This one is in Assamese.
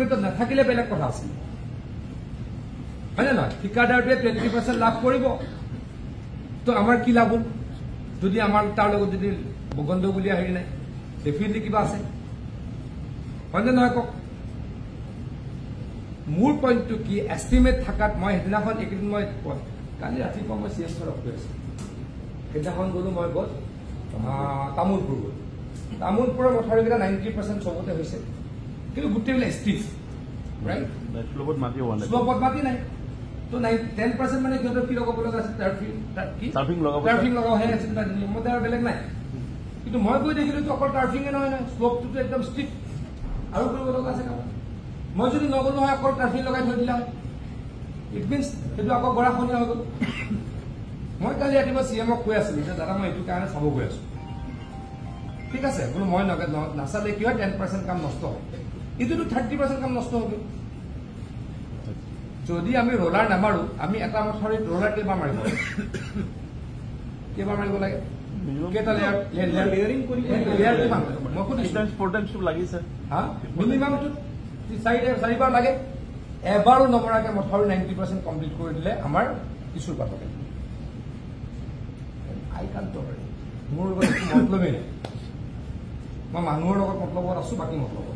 এগ্ৰিমেণ্টত নাথাকিলে বেলেগ কথা আছিল হয় না নহয় ঠিকাদাৰটোৱে 20% লাভ কৰিব তো আমাৰ কি লাভ যদি আমাৰ তাৰ লগত যদি গণ্ডগোলীয়া হেৰি নাই ডেফিনেটলি কিবা আছে হয় না নহয় কওক মোৰ পইণ্টটো কি এষ্টিমেট থাকাত মই সেইদিনাখন এইকেইদিন মই কালি ৰাতিপুৱা মই চিএছ ৰ গৈ আছো সেইদিনাখন গ'লো মই গ'ল তামোলপুৰ গ'লো তামোলপুৰৰ মথাউৰিকেইটা 90% চবতে হৈছে কিন্তু গোটেইবিলাক ষ্টিফ ৰাইট শ্লোপত মাটি নাই তো 10% মানে সিহঁতৰ কি লগাব লগা আছে টাৰ্ফিং লগাবহে আছে নিয়মতে আৰু বেলেগ নাই কিন্তু মই গৈ দেখিলো অকল টাৰ্ফিঙে নহয় নহয় শ্লোপটোতো একদম ষ্টিফ আৰু কৰিব লগা আছে কাম মই যদি নগলো হয় অকল টাৰ্ফিং লগাই থৈ দিলা হয় ইট মিনছ সেইটো আকৌ গৰাখনীয়া হৈ গ'ল মই কালি ৰাতিপুৱা চিএমক কৈ আছিলো যে দাদা মই এইটো কাৰণে চাব গৈ আছো ঠিক আছে বোলো মই নাচালে কি হয় 10% কাম নষ্ট হয় এইটোতো 30% কাম নষ্ট হ'ব যদি আমি ৰোলাৰ নামাৰো আমি এটা মথাউৰিত ৰোলাৰ কেইবাৰ মাৰিব লাগে কেইটা লেয়াৰিং কৰি লাগিছে মিনিমামটো 4বাৰ লাগে এবাৰো নমৰাকে মথাউৰি 90% কমপ্লিট কৰি দিলে আমাৰ কিছুৰ পাতকে আই কান টলাৰেট মোৰ লগত মতলবেই নাই মই মানুহৰ লগত মতলবত আছো বাকী মতলবত